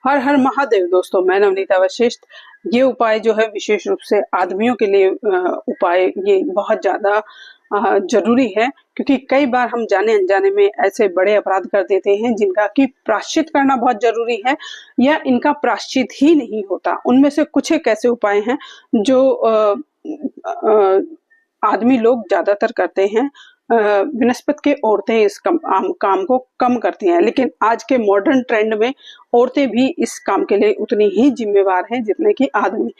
हर हर महादेव दोस्तों, मैं नवनीता वशिष्ठ। ये उपाय जो है विशेष रूप से आदमियों के लिए उपाय ये बहुत ज्यादा जरूरी है, क्योंकि कई बार हम जाने अनजाने में ऐसे बड़े अपराध कर देते हैं जिनका कि प्रायश्चित करना बहुत जरूरी है, या इनका प्रायश्चित ही नहीं होता। उनमें से कुछ एक ऐसे उपाय हैं जो आदमी लोग ज्यादातर करते हैं। विनस्पत के औरतें इस काम को कम करती हैं, लेकिन आज के मॉडर्न ट्रेंड में औरतें भी इस काम के लिए उतनी ही जिम्मेवार हैं जितने कि आदमी।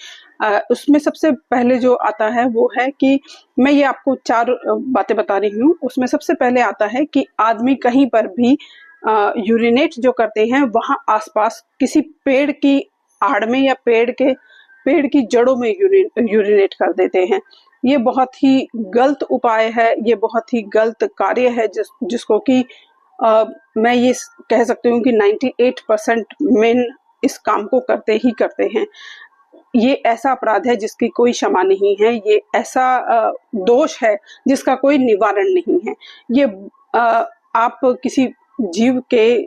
उसमें सबसे पहले जो आता है वो है कि मैं ये आपको 4 बातें बता रही हूँ। उसमें सबसे पहले आता है कि आदमी कहीं पर भी यूरिनेट जो करते हैं वहां आसपास किसी पेड़ की आड़ में या पेड़ की जड़ों में यूरिनेट कर देते हैं। ये बहुत ही गलत उपाय है, ये बहुत ही गलत कार्य है जिसको कि मैं ये कह सकती हूँ कि 98% मेन इस काम को करते ही करते हैं। ये ऐसा अपराध है जिसकी कोई क्षमा नहीं है, ये ऐसा दोष है जिसका कोई निवारण नहीं है। ये आप किसी जीव के,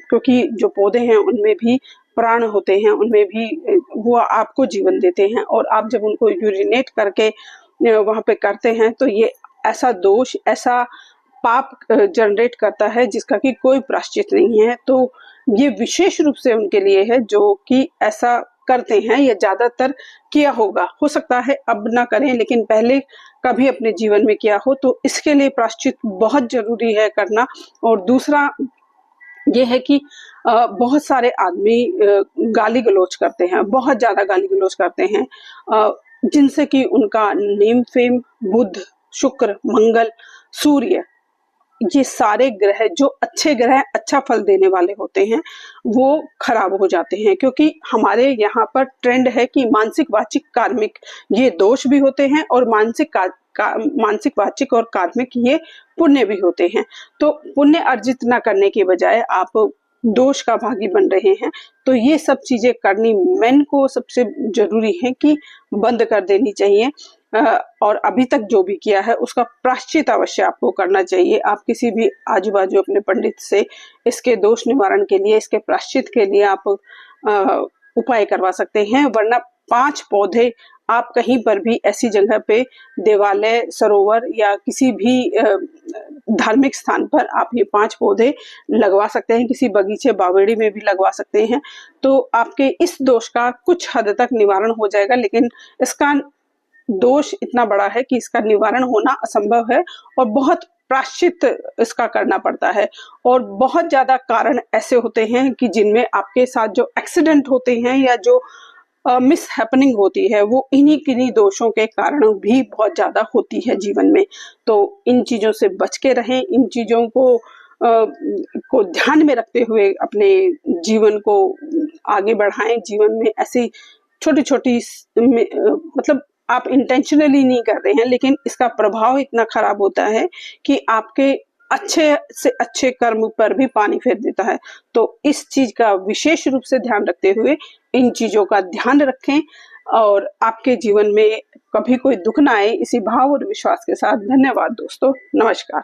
क्योंकि जो पौधे हैं उनमें भी प्राण होते हैं, उनमें भी वो आपको जीवन देते हैं, और आप जब उनको यूरिनेट करके वहां पे करते हैं तो ये ऐसा दोष, ऐसा पाप जनरेट करता है जिसका कि कोई प्रायश्चित नहीं है। तो ये विशेष रूप से उनके लिए है जो कि ऐसा करते हैं, या ज्यादातर किया होगा। हो सकता है अब ना करें, लेकिन पहले कभी अपने जीवन में किया हो, तो इसके लिए प्रायश्चित बहुत जरूरी है करना। और दूसरा ये है कि बहुत सारे आदमी गाली गलौज करते हैं, बहुत ज्यादा गाली गलौज करते हैं, जिनसे कि उनका नेम फेम, बुध, शुक्र, मंगल, सूर्य, ये सारे ग्रह जो अच्छे ग्रह अच्छा फल देने वाले होते हैं वो खराब हो जाते हैं। क्योंकि हमारे यहाँ पर ट्रेंड है कि मानसिक, वाचिक, कार्मिक ये दोष भी होते हैं, और मानसिक, वाचिक और कार्मिक ये पुण्य भी होते हैं। तो पुण्य अर्जित न करने के बजाय आप दोष का भागी बन रहे हैं। तो ये सब चीजें करनी मेन को सबसे जरूरी है कि बंद कर देनी चाहिए। और अभी तक जो भी किया है उसका प्रायश्चित अवश्य आपको करना चाहिए। आप किसी भी आजू बाजू अपने पंडित से इसके दोष निवारण के लिए, इसके प्रायश्चित के लिए आप उपाय करवा सकते हैं। वरना 5 पौधे आप कहीं पर भी ऐसी जगह पे, देवालय, सरोवर या किसी भी धार्मिक स्थान पर आप ये 5 पौधे लगवा सकते हैं। किसी बगीचे, बावड़ी में भी लगवा सकते हैं। तो आपके इस दोष का कुछ हद तक निवारण हो जाएगा, लेकिन इसका दोष इतना बड़ा है कि इसका निवारण होना असंभव है, और बहुत प्रायश्चित इसका करना पड़ता है। और बहुत ज्यादा कारण ऐसे होते हैं कि जिनमें आपके साथ जो एक्सीडेंट होते हैं या जो मिस हैपनिंग होती है वो इन्हीं किन्हीं दोषों के कारण भी बहुत ज्यादा होती है जीवन में। तो इन चीजों से बच के रहें, इन चीजों को ध्यान में रखते हुए अपने जीवन को आगे बढ़ाएं। जीवन में ऐसी छोटी छोटी मतलब आप इंटेंशनली नहीं कर रहे हैं, लेकिन इसका प्रभाव इतना खराब होता है कि आपके अच्छे से अच्छे कर्म पर भी पानी फेर देता है। तो इस चीज का विशेष रूप से ध्यान रखते हुए इन चीजों का ध्यान रखें, और आपके जीवन में कभी कोई दुख ना आए, इसी भाव और विश्वास के साथ। धन्यवाद दोस्तों, नमस्कार।